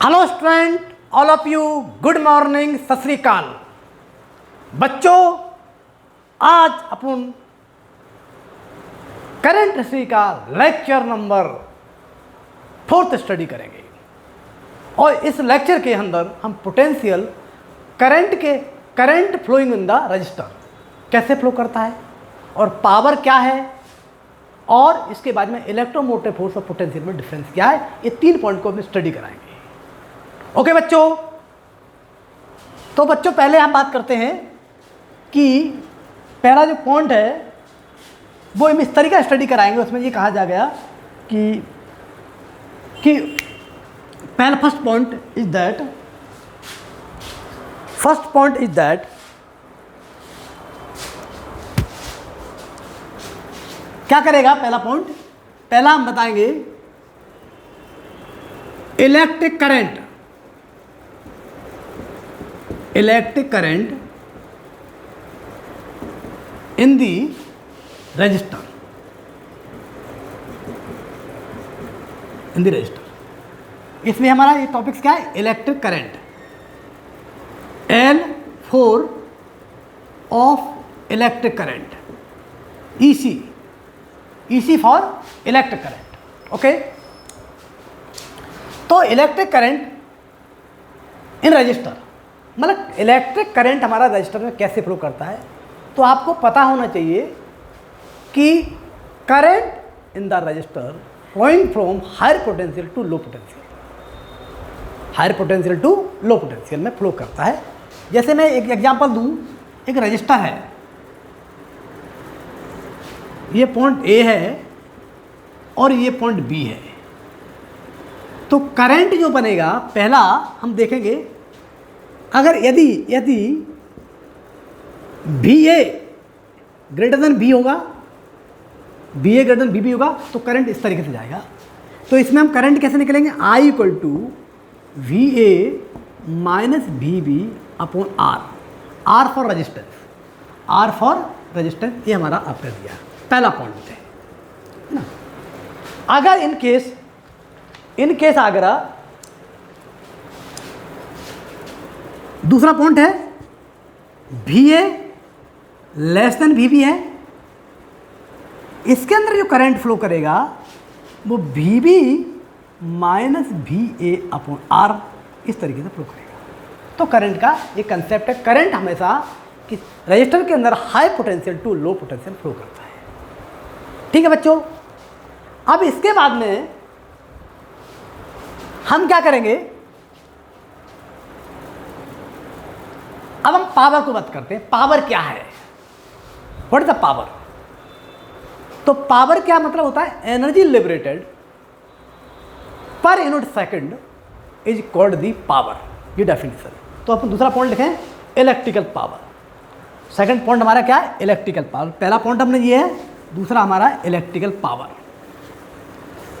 Hello student, all of you, good morning, सत श्री अकाल। बच्चों, आज अपन करंट हिस्ट्री का लेक्चर नंबर 4 स्टडी करेंगे और इस लेक्चर के अंदर हम potential current flowing in the resistor कैसे फ्लो करता है और पावर क्या है और इसके बाद में इलेक्ट्रोमोटिव फोर्स और पोटेंशियल में डिफरेंस क्या है, ये 3 पॉइंट को हम स्टडी कराएंगे। ओके बच्चों, तो बच्चों पहले हम बात करते हैं कि पहला जो पॉइंट है वो हम इस तरीका स्टडी कराएंगे। उसमें ये कहा जा गया कि पहला फर्स्ट पॉइंट इज दैट क्या करेगा। पहला हम बताएंगे electric current in the register, इसमें हमारा ये टॉपिक्स क्या है, electric current. L4 of electric current, EC for electric current. Okay, तो इलेक्ट्रिक करंट इन रजिस्टर मतलब इलेक्ट्रिक करंट हमारा रजिस्टर में कैसे फ्लो करता है। तो आपको पता होना चाहिए कि current in the resistor flowing from higher potential to low potential में फ्लो करता है। जैसे मैं एक एग्जांपल दूं, एक रजिस्टर है, ये पॉइंट A है और ये पॉइंट B है। तो करंट जो बनेगा, पहला हम देखेंगे, अगर यदि VA ग्रेटर देन B होगा, BA ग्रेटर देन BB होगा, तो करंट इस तरीके से जाएगा। तो इसमें हम करंट कैसे निकलेंगे, I equal to VA minus VB upon R for resistance, ये हमारा आपने दिया पहला पॉइंट है ना। अगर इन केस अगर दूसरा पॉइंट है VA लेस देन VB है, इसके अंदर जो करंट फ्लो करेगा वो VB minus VA upon R इस तरीके से फ्लो करेगा। तो करंट का ये कंसेप्ट है, करंट हमेशा कि रजिस्टर के अंदर high potential to low potential flow करता है। ठीक है बच्चों, अब इसके बाद में हम क्या करेंगे, अब हम पावर को बात करते हैं। पावर क्या है, व्हाट इज द पावर। तो पावर क्या मतलब होता है, energy liberated per unit second is called the power, ये डेफिनेशन। तो अपन दूसरा पॉइंट लिखें, इलेक्ट्रिकल पावर। सेकंड पॉइंट हमारा क्या है, इलेक्ट्रिकल पावर। पहला पॉइंट हमने ये है, दूसरा हमारा इलेक्ट्रिकल पावर।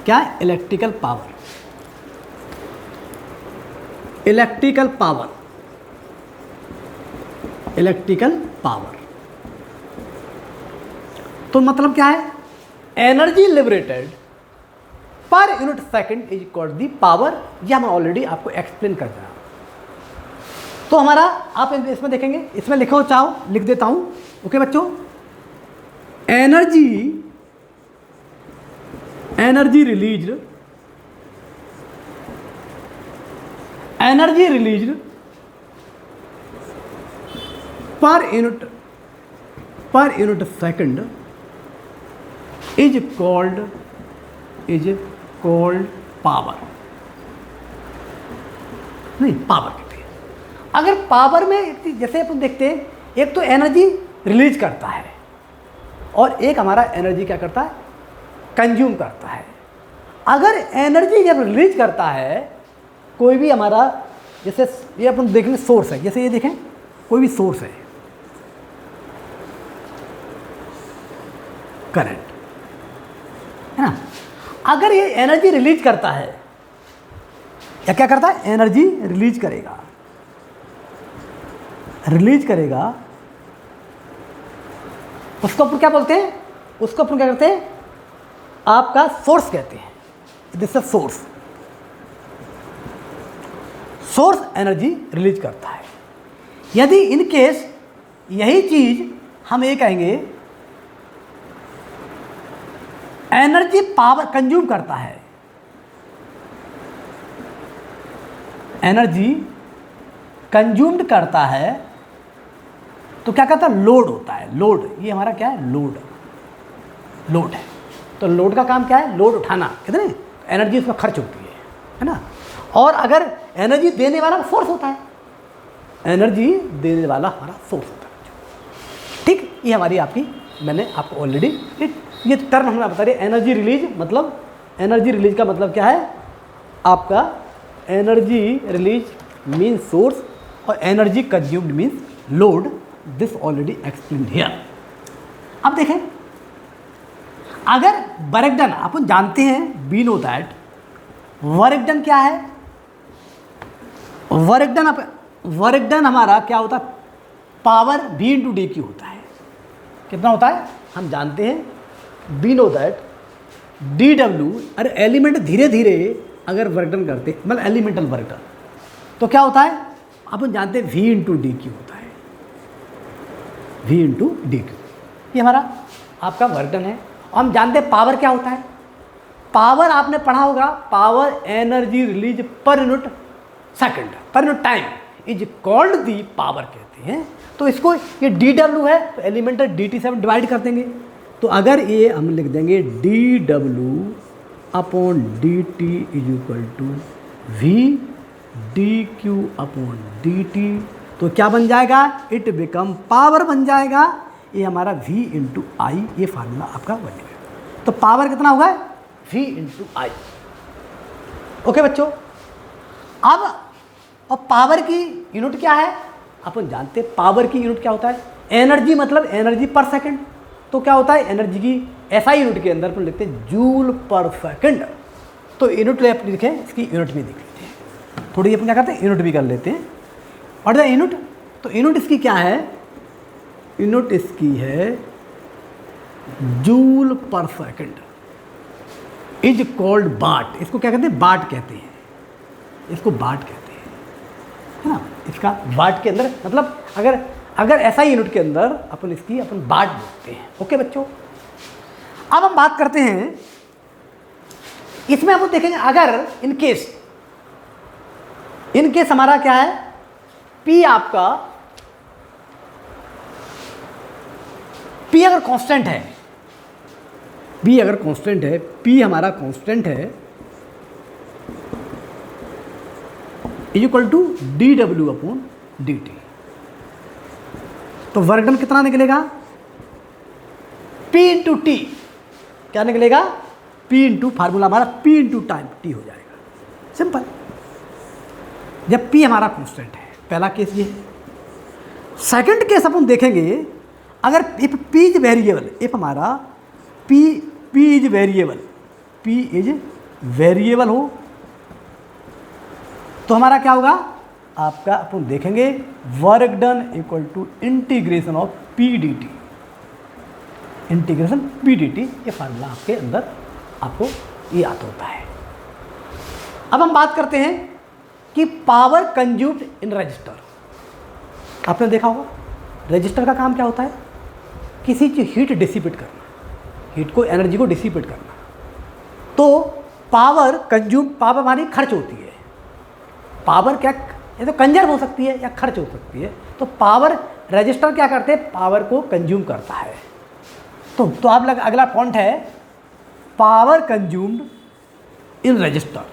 क्या है, इलेक्ट्रिकल पावर। तो मतलब क्या है, energy liberated per unit second is equal the power. ये हम ऑलरेडी आपको एक्सप्लेन कर दिया। तो हमारा आप इसमें देखेंगे, इसमें लिखो, चाहो लिख देता हूं। ओके बच्चों, energy released per unit second is called power. नहीं, पावर कहते हैं। अगर पावर में जैसे अपन देखते हैं, एक तो एनर्जी रिलीज करता है और एक हमारा एनर्जी क्या करता है, कंज्यूम करता है। अगर एनर्जी जब रिलीज करता है, कोई भी हमारा, जैसे ये अपन देखेंगे सोर्स है, जैसे ये देखें कोई भी सोर्स है, करंट है ना। अगर ये एनर्जी रिलीज करता है, या क्या करता है, एनर्जी रिलीज करेगा, उसको अपन क्या बोलते हैं, उसको अपन क्या करते हैं, आपका सोर्स कहते हैं। This is source. Source energy release करता है। यदि इन केस यही चीज हम ये कहेंगे एनर्जी पावर कंज्यूम करता है, एनर्जी कंज्यूम्ड करता है, तो क्या कहता है लोड होता है। लोड, ये हमारा क्या है, लोड है। तो लोड का काम क्या है, लोड उठाना, कहते हैं एनर्जी उसमें खर्च होती है ना। और अगर एनर्जी देने वाला फोर्स होता है, एनर्जी देने वाला हमारा फोर्स होता है। ठीक, ये हमारी आपकी, मैंने आपको ऑलरेडी ये टर्म हमने बता रहे। एनर्जी रिलीज मतलब, एनर्जी रिलीज का मतलब क्या है आपका, एनर्जी रिलीज मीन्स सोर्स और energy consumed means load. This already explained here. अब देखें, अगर वर्क डन, अपन जानते हैं we know that work done क्या है, वर्क डन हमारा क्या होता है, power V into D Q होता है। कितना होता है, हम जानते हैं we know that D W. अरे एलिमेंट धीरे धीरे अगर वर्क डन करते, मतलब एलिमेंटल वर्क डन, तो क्या होता है, अपन जानते हैं V इंटू डी क्यू होता है, V इंटू डी क्यू। ये हमारा आपका वर्क डन है। और हम जानते हैं पावर क्या होता है, पावर आपने पढ़ा होगा, power energy release per unit second, per unit time is called the power कहते हैं। तो इसको, ये डी डब्ल्यू है तो एलिमेंटल डी टी से हम डिवाइड कर देंगे। तो अगर ये हम लिख देंगे D W upon D T is equal to V D Q upon D T, तो क्या बन जाएगा, इट बिकम पावर बन जाएगा। ये हमारा V इंटू आई, ये फार्मूला आपका बन गया। तो पावर कितना होगा, V इंटू आई। ओके बच्चों, अब और पावर की यूनिट क्या है, अपन जानते हैं पावर की यूनिट क्या होता है, एनर्जी मतलब एनर्जी पर सेकंड। तो क्या होता है, एनर्जी की SI यूनिट के अंदर अपन लिखते हैं जूल पर सेकंड। तो यूनिट अपन लिखें, इसकी यूनिट में देख लेते हैं, थोड़ी अपन क्या करते हैं, यूनिट भी कर लेते हैं। और द यूनिट, तो यूनिट इसकी क्या है, यूनिट इसकी है जूल पर सेकंड इज कॉल्ड वाट। इसको क्या कहते हैं, वाट कहते हैं, इसको वाट कहते हैं, है ना। इसका वाट के अंदर मतलब अगर ऐसा ही यूनिट के अंदर अपन इसकी अपन वाट बोलते हैं। ओके बच्चों, अब हम बात करते हैं इसमें, अपन देखेंगे अगर इन केस हमारा क्या है, P आपका, P अगर कांस्टेंट है, P अगर कांस्टेंट है, P हमारा कांस्टेंट है, is equal to D W upon D T. तो वर्क डन कितना निकलेगा, P इंटू टी, क्या निकलेगा, P इंटू फार्मूला हमारा P इंटू टाइम T हो जाएगा। सिंपल, जब P हमारा कांस्टेंट है, पहला केस ये है। सेकंड केस अपन देखेंगे, अगर if P is variable, if हमारा P is variable, P is variable हो, तो हमारा क्या होगा, आपका अपन देखेंगे work done equal to integration of P D T, integration P D T. ये फार्मूला आपके अंदर आपको ये याद होता है। अब हम बात करते हैं कि पावर कंज्यूम्ड इन रजिस्टर। आपने देखा होगा रजिस्टर का काम क्या होता है, किसी चीज हीट डिसिपेट करना, हीट को, एनर्जी को डिसिपेट करना। तो पावर कंज्यूम, पावर हमारी खर्च होती है। पावर क्या, ये तो कंजर्व हो सकती है या खर्च हो सकती है। तो पावर, रजिस्टर क्या करते हैं, पावर को कंज्यूम करता है। तो आप अगला पॉइंट है पावर कंज्यूम्ड इन रजिस्टर।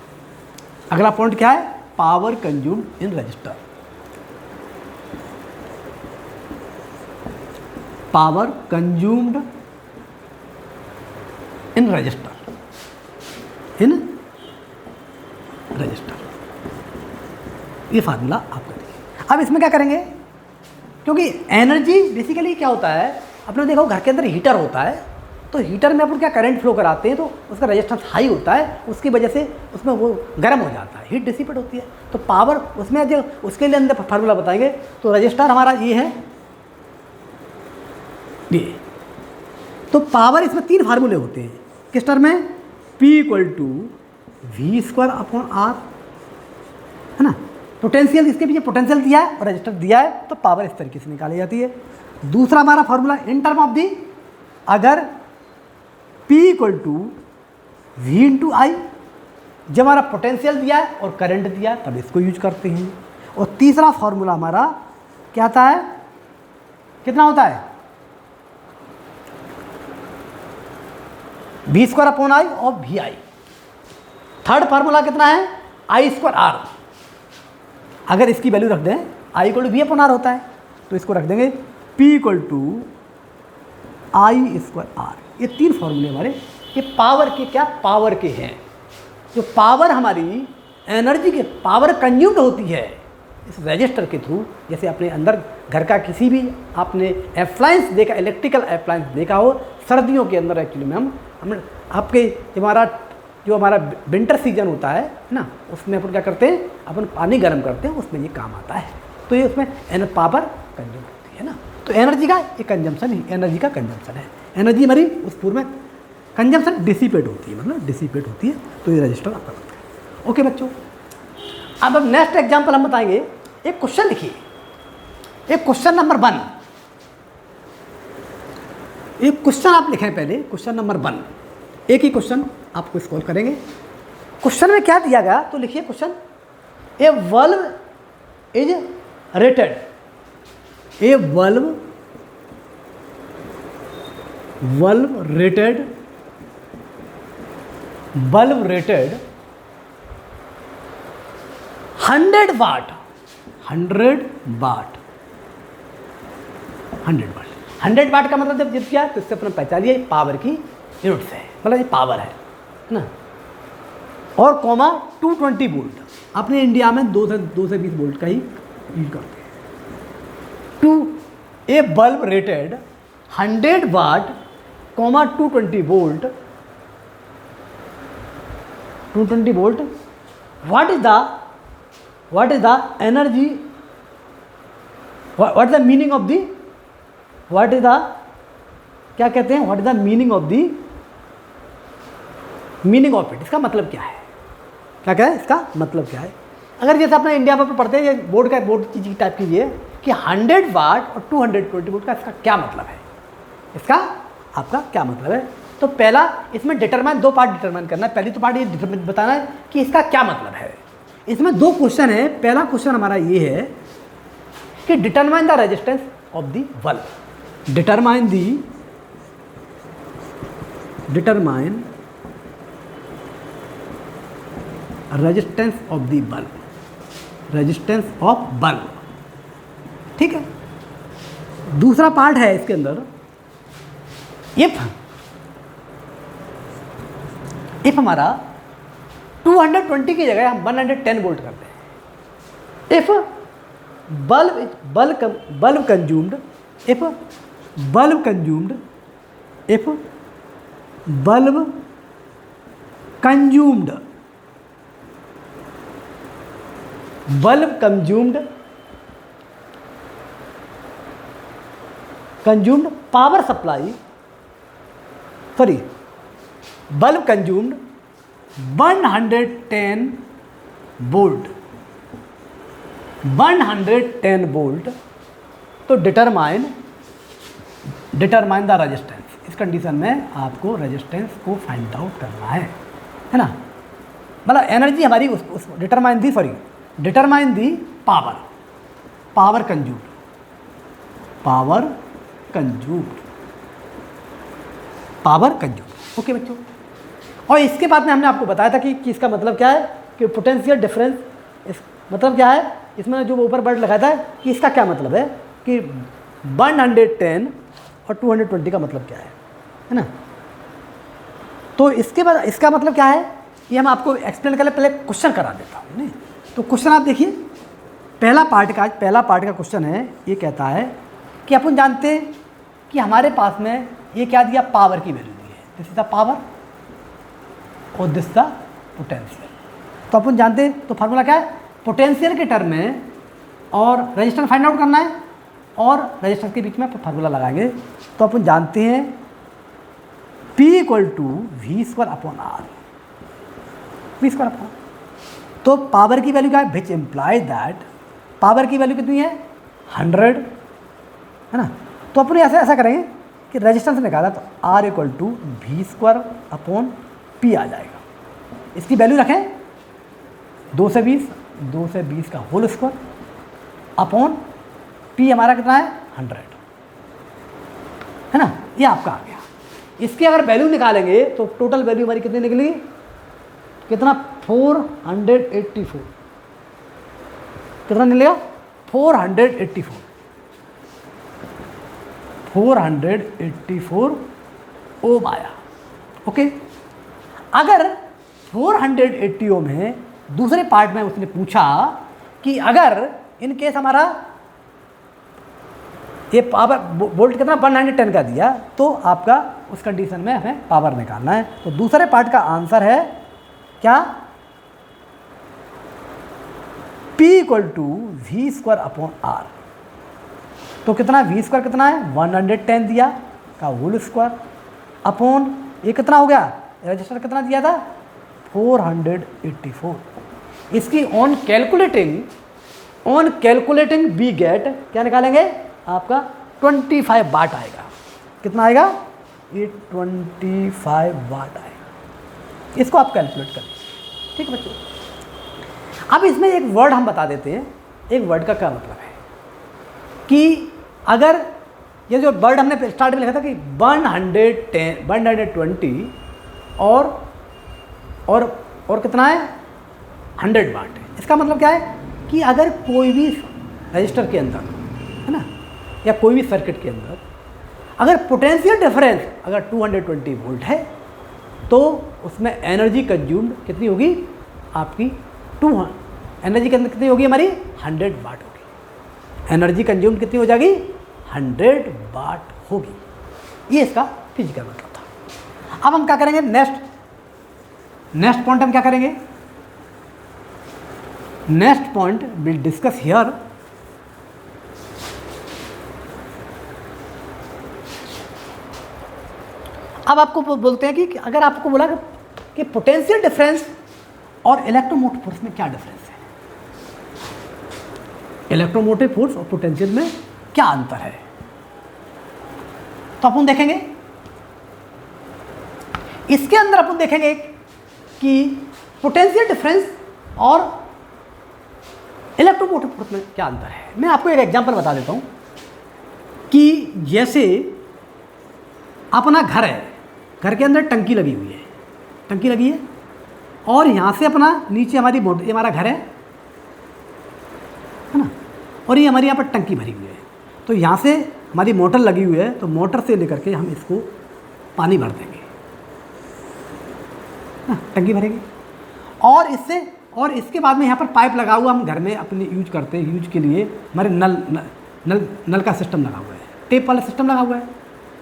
अगला पॉइंट क्या है, power consumed in register. Power consumed in register, in register, ये फार्मूला आपका देखिए। अब इसमें क्या करेंगे, क्योंकि एनर्जी बेसिकली क्या होता है, आपने देखो घर के अंदर हीटर होता है, तो हीटर में अपन क्या करंट फ्लो कराते हैं, तो उसका रेजिस्टेंस हाई होता है, उसकी वजह से उसमें वो गर्म हो जाता है, हीट डिसिपेट होती है। तो पावर उसमें जो उसके लिए अंदर फार्मूला बताएंगे, तो रजिस्टर हमारा ये है, ये। तो पावर इसमें 3 फार्मूले होते हैं किस टर्म में, P equal to V square upon R, है ना, पोटेंशियल, इसके पीछे पोटेंशियल दिया है और रजिस्टर दिया है, तो पावर इस तरीके से निकाली जाती है। दूसरा हमारा formula in term of the, अगर P equal to V into I, जब हमारा पोटेंशियल दिया है और करंट दिया है तब इसको यूज करते हैं। और तीसरा फॉर्मूला हमारा क्या आता है, कितना होता है, वी स्क्वायर अपॉन आई और वी आई। थर्ड फार्मूला कितना है, आई स्क्वायर आर। अगर इसकी वैल्यू रख दें, I equal to V upon R होता है, तो इसको रख देंगे P equal to I square R. ये तीन फॉर्मूले हमारे, ये पावर के क्या, पावर के हैं। जो पावर हमारी एनर्जी के पावर कंज्यूम्ड होती है इस रजिस्टर के थ्रू, जैसे अपने अंदर घर का किसी भी आपने अप्लायंस देखा, इलेक्ट्रिकल अप्लायंस देखा हो, सर्दियों के अंदर एक्चुअली में हम आपके जो हमारा विंटर सीजन होता है ना, उसमें अपन क्या करते हैं, अपन पानी गर्म करते हैं, उसमें ये काम आता है। तो ये उसमें पावर कंज्यूम होती है ना, तो एनर्जी का ये कंजम्पशन ही, एनर्जी का कंजम्पशन है। एनर्जी हमारी उस पूर्व में कंजम्पशन डिसिपेट होती है, मतलब डिसिपेट होती है, तो ये रजिस्टर आपका बनता है। ओके बच्चों, अब नेक्स्ट एग्जाम्पल हम बताएंगे। एक क्वेश्चन लिखिए, एक क्वेश्चन नंबर 1, एक क्वेश्चन आप लिखें पहले, क्वेश्चन नंबर 1, एक ही क्वेश्चन आपको सॉल्व करेंगे। क्वेश्चन में क्या दिया गया, तो लिखिए question, A bulb is rated, A bulb rated 100 वाट, 100 वाट का मतलब जब जित गया तो इससे अपने पहचानिए पावर की यूनिट्स है, मतलब ये पावर है ना। और कॉमा 220 वोल्ट, अपने इंडिया में 2 से 20 वोल्ट का ही यूज करते हैं। To a bulb rated 100 watt comma 220 volt, 220 volt, what is the energy, what is the meaning of the, what is the, क्या कहते हैं, what is the meaning of the, meaning of it, इसका मतलब क्या है, क्या है इसका मतलब क्या है। अगर जैसे अपने इंडिया में पढ़ते हैं, ये बोर्ड चीज टाइप कीजिए कि 100 वाट और 220 वोल्ट का इसका क्या मतलब है, इसका आपका क्या मतलब है। तो पहला इसमें डिटरमाइन, 2 पार्ट डिटरमाइन करना है। पहली तो पार्ट ये बताना है कि इसका क्या मतलब है। इसमें 2 क्वेश्चन है। पहला क्वेश्चन हमारा ये है कि determine the resistance of the bulb, determine resistance of the bulb, resistance of bulb, ठीक है। दूसरा पार्ट है इसके अंदर, इफ हमारा 220 की जगह हम 110 वोल्ट करते हैं, if bulb consumed, if bulb consumed power supply, sorry, bulb consumed 110 volt, 110 volt, तो डिटरमाइन द रेजिस्टेंस। इस कंडीशन में आपको रेजिस्टेंस को फाइंड आउट करना है ना। मतलब एनर्जी हमारी उस determine the power consumed. Okay बच्चों, और इसके बाद में हमने आपको बताया था कि इसका मतलब क्या है, कि पोटेंशियल डिफरेंस, इस मतलब क्या है, इसमें जो ऊपर वर्ड लगाया था कि इसका क्या मतलब है, कि 110 और 220 का मतलब क्या है ना। तो इसके बाद इसका मतलब क्या है ये हम आपको एक्सप्लेन कर ले, पहले क्वेश्चन करा देता हूँ नहीं। तो क्वेश्चन आप देखिए, पहला पार्ट का क्वेश्चन है, ये कहता है कि अपन जानते हैं कि हमारे पास में ये क्या दिया, पावर की वैल्यू दी है, दिस इज द पावर और दिस द पोटेंशियल। तो अपन जानते हैं, तो फार्मूला क्या है, पोटेंशियल के टर्म में और रजिस्टर फाइंड आउट करना है, और रजिस्टर के बीच में फार्मूला लगाएंगे। तो अपन जानते हैं P = V² upon R, V² upon. तो तो पावर की वैल्यू क्या है, विच इम्प्लाइज दैट पावर की वैल्यू कितनी है 100 है ना। तो अपन ऐसा करेंगे कि रेजिस्टेंस निकाला तो R equal to V² upon P आ जाएगा। इसकी वैल्यू रखें 2 से 20 का होल स्क्वायर अपॉन P हमारा कितना है 100 है ना, ये आपका आ गया। इसकी अगर वैल्यू निकालेंगे तो टोटल वैल्यू हमारी कितनी निकलेगी, कितना 484, कितना निकलेगा 484 ओम आया। ओके, अगर 480 ओम है, दूसरे पार्ट में उसने पूछा कि अगर इन केस हमारा ये पावर वोल्ट कितना 110 का दिया, तो आपका उस कंडीशन में हमें पावर निकालना है। तो दूसरे पार्ट का आंसर है क्या, P equal to V² upon R। तो कितना V² कितना है 110 दिया का होल स्क्वायर अपॉन ये कितना हो गया, रजिस्टर कितना दिया था 484। इसकी ऑन कैलकुलेटिंग वी गेट क्या निकालेंगे, आपका 25 वाट आएगा। कितना आएगा, ये 25 वाट आएगा। इसको आप कैलकुलेट करें, ठीक है बच्चों। अब इसमें एक वर्ड हम बता देते हैं, एक वर्ड का क्या मतलब है कि अगर ये जो वर्ड हमने स्टार्ट में लिखा था कि 120 और कितना है 100 वाट है। इसका मतलब क्या है कि अगर कोई भी रजिस्टर के अंदर है ना, या कोई भी सर्किट के अंदर अगर पोटेंशियल डिफरेंस अगर 220 वोल्ट है, तो उसमें एनर्जी कंज्यूम्ड कितनी होगी आपकी एनर्जी कितनी होगी हमारी 100 वाट होगी। एनर्जी कंज्यूम्ड कितनी हो जाएगी 100 वाट होगी। ये इसका फिजिकल मतलब था। अब हम क्या करेंगे, नेक्स्ट पॉइंट हम क्या करेंगे, next point will discuss here अब आपको बोलते हैं कि अगर आपको बोला कि पोटेंशियल डिफरेंस और इलेक्ट्रोमोटिव फोर्स में क्या डिफरेंस है, इलेक्ट्रोमोटिव फोर्स और पोटेंशियल में क्या अंतर है, तो अपन देखेंगे इसके अंदर अपन देखेंगे कि पोटेंशियल डिफरेंस और इलेक्ट्रोमोटिव फोर्स में क्या अंतर है। मैं आपको एक एग्जांपल बता देता हूं कि जैसे अपना घर है, घर के अंदर टंकी लगी हुई है, टंकी लगी है और यहाँ से अपना नीचे हमारी मोटर, ये हमारा घर है ना, और ये हमारी यहाँ पर टंकी भरी हुई है। तो यहाँ से हमारी मोटर लगी हुई है, तो मोटर से लेकर के हम इसको पानी भर देंगे ना, टंकी भरेंगे और इसके बाद में यहाँ पर पाइप लगा हुआ, हम घर में अपने यूज करते हैं, यूज के लिए हमारे नल का सिस्टम लगा हुआ है, टेप वाला सिस्टम लगा हुआ है।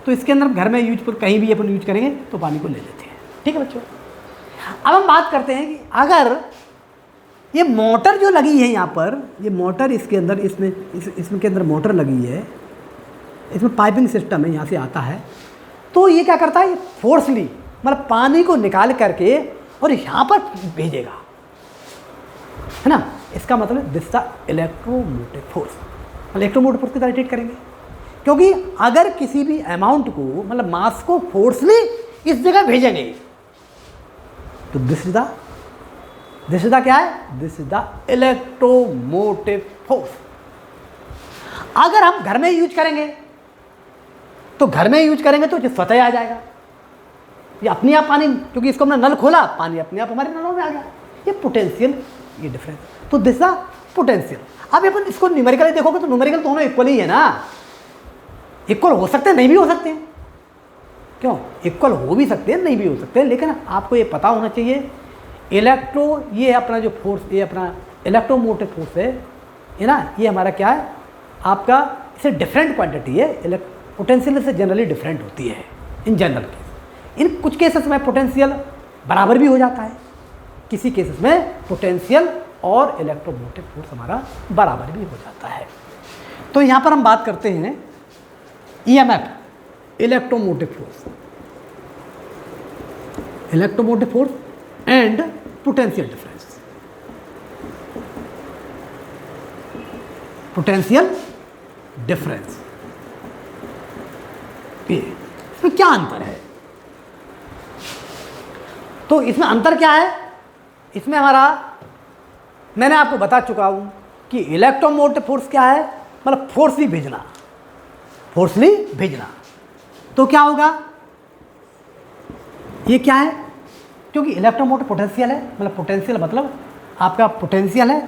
तो इसके अंदर घर में यूज कहीं भी अपन यूज करेंगे तो पानी को ले लेते हैं, ठीक है बच्चों। अब हम बात करते हैं कि अगर ये मोटर जो लगी है यहाँ पर, ये मोटर इसके अंदर इसमें के अंदर मोटर लगी है, इसमें पाइपिंग सिस्टम है, यहाँ से आता है, तो ये क्या करता है, ये फोर्सली मतलब पानी को निकाल करके और यहाँ पर भेजेगा, है ना। इसका मतलब this the electromotive force, electromotive force की तरह ट्रीट करेंगे, क्योंकि अगर किसी भी अमाउंट को मतलब मास को फोर्सली इस जगह भेजेंगे तो दिस इज द क्या है, this is the electromotive force. अगर हम घर में यूज करेंगे तो जो स्वतः आ जाएगा, ये अपने आप पानी, क्योंकि इसको हमने नल खोला, पानी अपने आप हमारे नलों में आ गया। ये पोटेंशियल, ये डिफरेंस, तो दिस द पोटेंशियल। अब अपन इसको न्यूमेरिकली देखोगे तो न्यूमेरिकल दोनों इक्वल ही है ना, इक्वल हो सकते हैं, नहीं भी हो सकते हैं, क्यों, इक्वल हो भी सकते हैं, नहीं भी हो सकते हैं, लेकिन आपको ये पता होना चाहिए ये अपना जो फोर्स, ये अपना इलेक्ट्रोमोटिव फोर्स है ना, ये हमारा क्या है आपका, इसे डिफरेंट क्वांटिटी है, पोटेंशियल से जनरली डिफरेंट होती है इन जनरल केस। इन कुछ केसेस में पोटेंशियल बराबर भी हो जाता है, किसी केसेस में पोटेंशियल और इलेक्ट्रोमोटिव फोर्स हमारा बराबर भी हो जाता है। तो यहाँ पर हम बात करते हैं EMF, electromotive force and potential difference. Potential difference. इसमें क्या अंतर है? तो इसमें अंतर क्या है? इसमें हमारा, मैंने आपको बता चुका हूं कि इलेक्ट्रोमोटिव फोर्स क्या है, मतलब फोर्सली भेजना, फोर्सली भेजना। तो क्या होगा, ये क्या है, क्योंकि इलेक्ट्रोमोटिव पोटेंशियल है, मतलब पोटेंशियल मतलब आपका पोटेंशियल है,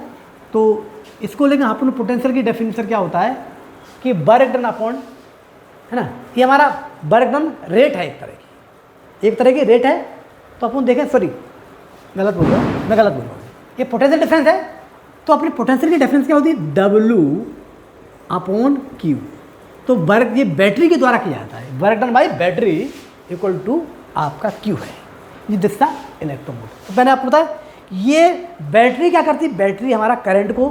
तो इसको लेकर अपन पोटेंशियल की डेफिनेशन क्या होता है कि वर्क डन अपॉन, है ना, ये हमारा वर्क डन रेट है, एक तरह की रेट है। तो अपन देखें, सॉरी मैं गलत बोल रहा हूँ, ये पोटेंशियल डिफरेंस है, तो अपनी पोटेंशियल की डिफरेंस क्या होती है, W अपॉन Q। तो वर्क ये बैटरी के द्वारा किया जाता है, work done by battery equal to आपका Q है, ये दिस द इलेक्ट्रोमोटिव। तो मैंने आपको बताया ये बैटरी क्या करती है, बैटरी हमारा करंट को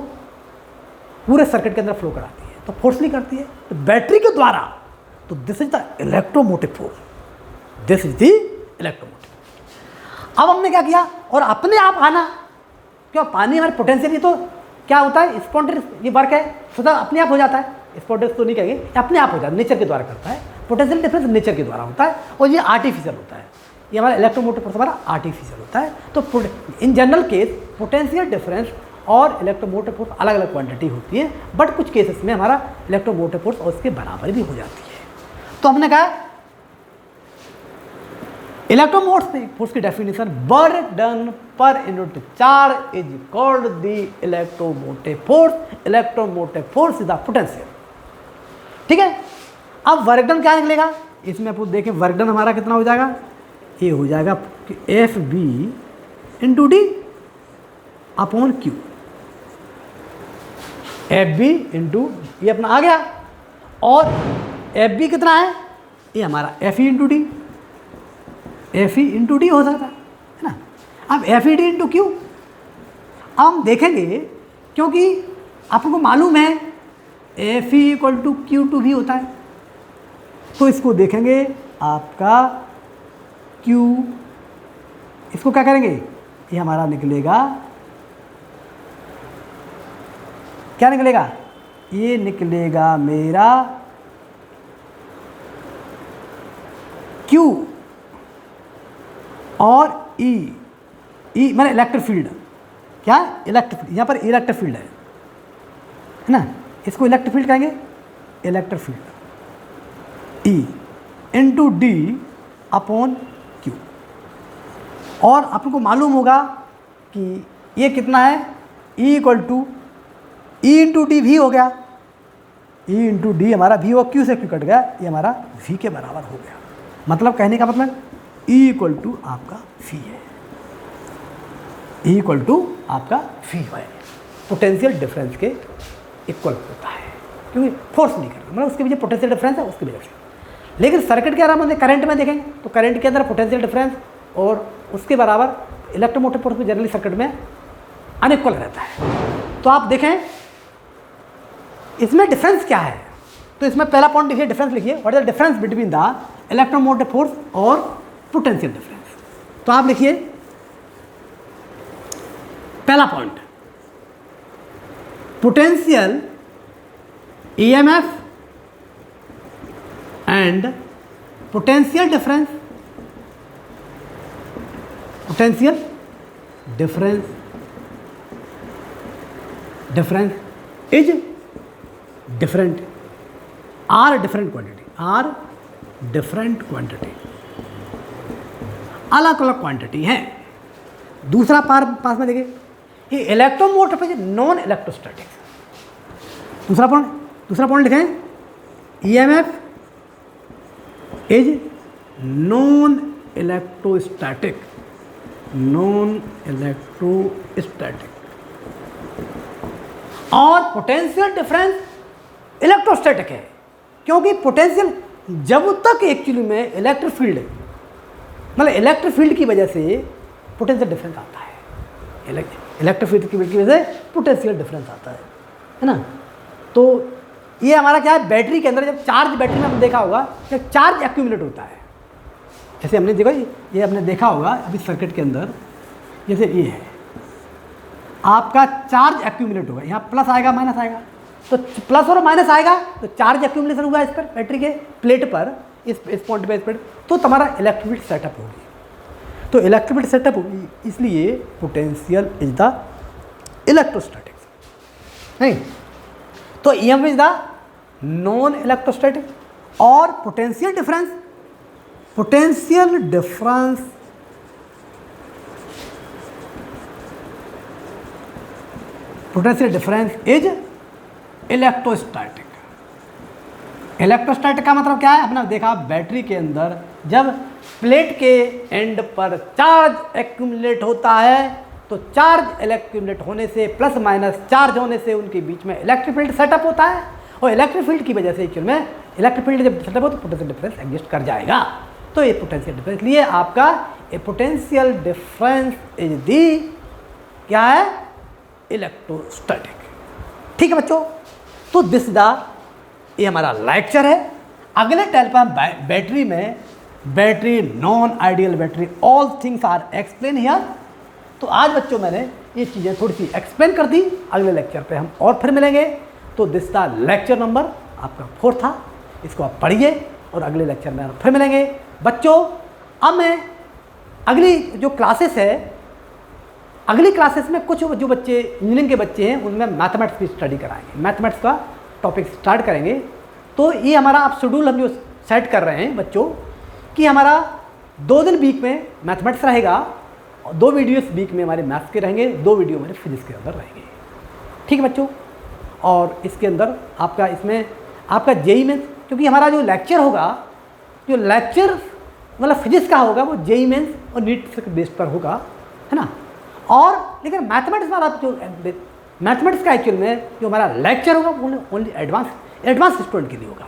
पूरे सर्किट के अंदर फ्लो कराती है, तो फोर्सली करती है, तो बैटरी के द्वारा। तो this is the electromotive force, this is the electromotive. अब हमने क्या किया, और अपने आप आना, क्यों, पानी हमारे पोटेंशियल, ये तो क्या होता है, स्पॉन्टेनियस, ये वर्क है, स्वतः अपने आप हो जाता है, स्पॉन्टेनियस तो नहीं कहेंगे, अपने आप हो जाता है, नेचर के द्वारा करता है। पोटेंशियल डिफरेंस नेचर के द्वारा होता है, और ये आर्टिफिशियल होता है, ये हमारा इलेक्ट्रोमोटिव फोर्स हमारा आर्टिफिशियल होता है। तो in general case potential difference और इलेक्ट्रोमोटिव फोर्स अलग अलग क्वांटिटी होती है, बट कुछ केसेस में हमारा इलेक्ट्रोमोटिव फोर्स और उसके बराबर भी हो जाती है। तो हमने कहा इलेक्ट्रोमोटिव फोर्स की definition, work done per unit charge is called the electromotive force. Electromotive force is the potential. ठीक है, अब वर्क डन क्या निकलेगा, इसमें आप देखें वर्क डन हमारा कितना हो जाएगा, ये हो जाएगा F B into D upon Q, F B into, ये अपना आ गया, और एफ बी कितना है, ये हमारा F E into D, F E into D हो सकता है ना। अब F E D into Q, अब हम देखेंगे, क्योंकि आपको मालूम है F E equal to Q two भी होता है, तो इसको देखेंगे आपका क्यू, इसको क्या करेंगे, ये हमारा निकलेगा, क्या निकलेगा, ये निकलेगा मेरा Q और E, E मैंने इलेक्ट्रिक फील्ड, क्या इलेक्ट्रिक, यहाँ पर इलेक्ट्रिक फील्ड है ना, इसको इलेक्ट्रिक फील्ड कहेंगे, electric field E into D upon Q. और आपको मालूम होगा कि ये कितना है, E equal to E into D भी हो गया, ई इंटू डी हमारा भी और क्यू से क्यू कट गया, ये हमारा V के बराबर हो गया। मतलब कहने का मतलब E इक्वल टू आपका V है, E इक्वल टू आपका V है, पोटेंशियल डिफरेंस के इक्वल होता है, क्योंकि फोर्स नहीं करता, मतलब उसके पीछे पोटेंशियल डिफरेंस है, उसकी वजह से। लेकिन सर्किट के अराम में करंट में देखेंगे तो करंट के अंदर पोटेंशियल डिफरेंस और उसके बराबर इलेक्ट्रोमोटिव फोर्स में जनरली सर्किट में अनइक्वल रहता है। तो आप देखें इसमें डिफरेंस क्या है, तो इसमें पहला पॉइंट लिखिए, डिफरेंस लिखिए, what is the difference between the electromotive force और पोटेंशियल डिफरेंस। तो आप लिखिए पहला point, potential EMF and potential difference, potential difference, difference is different, are different quantity, are different quantity, अलग अलग क्वांटिटी है। दूसरा पास में देखिए, ये इलेक्ट्रोमोटिव है नॉन इलेक्ट्रोस्टैटिक। दूसरा पॉइंट लिखें, EMF is non electrostatic, non electrostatic, और पोटेंशियल डिफरेंस इलेक्ट्रोस्टैटिक है, क्योंकि पोटेंशियल जब तक एक्चुअली में इलेक्ट्रिक फील्ड, मतलब इलेक्ट्रिक फील्ड की वजह से पोटेंशियल डिफरेंस आता है, इलेक्ट्रिक फील्ड की वजह से पोटेंशियल डिफरेंस आता है ना। तो ये हमारा क्या है, बैटरी के अंदर जब चार्ज, बैटरी में हमने देखा होगा जब चार्ज एक्यूमुलेट होता है, जैसे हमने देखा, ये हमने देखा होगा अभी सर्किट के अंदर, जैसे ये है आपका चार्ज एक्यूमुलेट होगा, यहाँ प्लस आएगा माइनस आएगा, तो प्लस और माइनस आएगा तो चार्ज एक्यूमुलेशन हुआ इस पर बैटरी के प्लेट पर, इस पॉइंट पे, इस पर, तो तुम्हारा इलेक्ट्रिक सेटअप होगी। तो इलेक्ट्रिक सेटअप होगी, इसलिए पोटेंशियल इज द इलेक्ट्रोस्टैटिक, नहीं तो EMF is the non electrostatic. और potential difference is electrostatic. Electrostatic का मतलब क्या है, अपना देखा बैटरी के अंदर जब प्लेट के एंड पर चार्ज एक्यूमुलेट होता है तो चार्ज एक्यूमुलेट होने से प्लस माइनस चार्ज होने से उनके बीच में इलेक्ट्रिक फील्ड सेटअप होता है, और इलेक्ट्रिक फील्ड की वजह से एक्चुअल में इलेक्ट्रिक फील्ड जब सेटअप हो तो पोटेंशियल डिफरेंस एग्जिस्ट कर जाएगा। तो ये पोटेंशियल डिफरेंस, इसलिए आपका ए पोटेंशियल डिफरेंस इज दी क्या है, इलेक्ट्रोस्टैटिक। ठीक है बच्चों, तो दिस द ये हमारा लेक्चर है। अगले टेल पर हम बैटरी में battery, non ideal battery, all things are explain here. तो आज बच्चों मैंने ये चीज़ें थोड़ी सी एक्सप्लेन कर दी, अगले लेक्चर पे हम और फिर मिलेंगे। तो दिस द लेक्चर नंबर आपका 4 था, इसको आप पढ़िए और अगले लेक्चर में फिर मिलेंगे बच्चों। अब मैं अगली जो क्लासेस है, अगली क्लासेस में कुछ जो बच्चे इंजीनियरिंग के बच्चे हैं उनमें मैथमेटिक्स की स्टडी कराएंगे, मैथमेटिक्स का टॉपिक स्टार्ट करेंगे। तो ये हमारा आप शेड्यूल हम जो सेट कर रहे हैं बच्चों कि हमारा 2 दिन वीक में मैथमेटिक्स रहेगा, 2 वीडियोस वीक में हमारे मैथ्स के रहेंगे, 2 वीडियो हमारे फिजिक्स के अंदर रहेंगे। ठीक है बच्चों, और इसके अंदर आपका इसमें आपका जेई मेंस, क्योंकि हमारा जो लेक्चर होगा, जो लेक्चर मतलब फिजिक्स का होगा वो जेई मेंस और नीट के बेस पर होगा, है ना। और लेकिन मैथमेटिक्स वाला जो मैथमेटिक्स का एक्चुअल में जो हमारा लेक्चर होगा वो ओनली एडवांस स्टूडेंट के लिए होगा।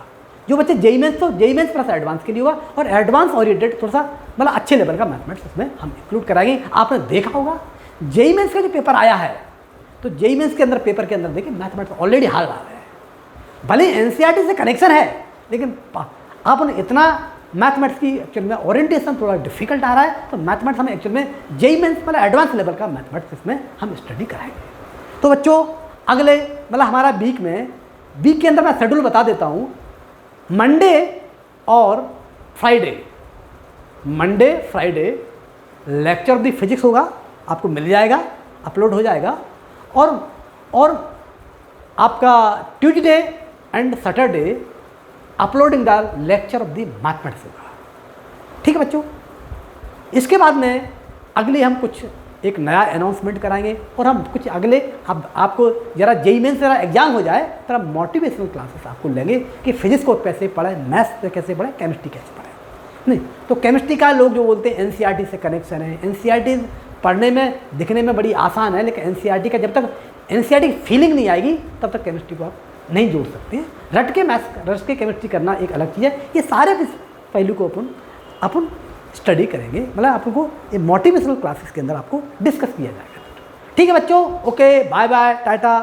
जो बच्चे जेई मेंस तो जेई मेंस प्लस एडवांस के लिए होगा, और एडवांस ओरिएंटेड थोड़ा सा मतलब अच्छे लेवल का मैथमेटिक्स उसमें हम इंक्लूड कराएंगे। आपने देखा होगा जेई मेंस का जो पेपर आया है, तो जेई मेंस के अंदर पेपर के अंदर देखिए मैथमेटिक्स ऑलरेडी हाल रहा है, भले एनसीईआरटी से कनेक्शन है लेकिन आपने इतना मैथमेटिक्स की एक्चुअल में ओरिएंटेशन थोड़ा डिफिकल्ट आ रहा है। तो मैथमेटिक्स हमें एक्चुअल में जेई मेंस मतलब एडवांस लेवल का मैथमेटिक्स इसमें हम स्टडी कराएंगे। तो बच्चों अगले मतलब हमारा वीक के अंदर मैं शेड्यूल बता देता हूँ। मंडे और Friday lecture of the physics होगा, आपको मिल जाएगा, अपलोड हो जाएगा। और आपका Tuesday and Saturday uploading the lecture of the mathematics होगा। ठीक है बच्चों, इसके बाद में अगले हम कुछ एक नया अनाउंसमेंट कराएंगे, और हम कुछ अगले आपको जरा जेई मेंस जरा एग्जाम हो जाए तो मोटिवेशनल क्लासेस आपको लेंगे कि फिजिक्स को कैसे पढ़ें, मैथ्स कैसे पढ़ें, केमिस्ट्री कैसे पढ़ें। नहीं तो केमिस्ट्री का लोग जो बोलते हैं एनसीईआरटी से कनेक्शन है, एनसीईआरटी पढ़ने में दिखने में बड़ी आसान है, लेकिन एनसीईआरटी का जब तक एनसीईआरटी की फीलिंग नहीं आएगी तब तक केमिस्ट्री को आप नहीं जोड़ सकते हैं। रट के केमिस्ट्री करना एक अलग चीज़ है। ये सारे पहलू को अपन स्टडी करेंगे, मतलब आपको ये मोटिवेशनल क्लासेस के अंदर आपको डिस्कस किया जाएगा। ठीक है बच्चों, ओके, बाय बाय, टाटा।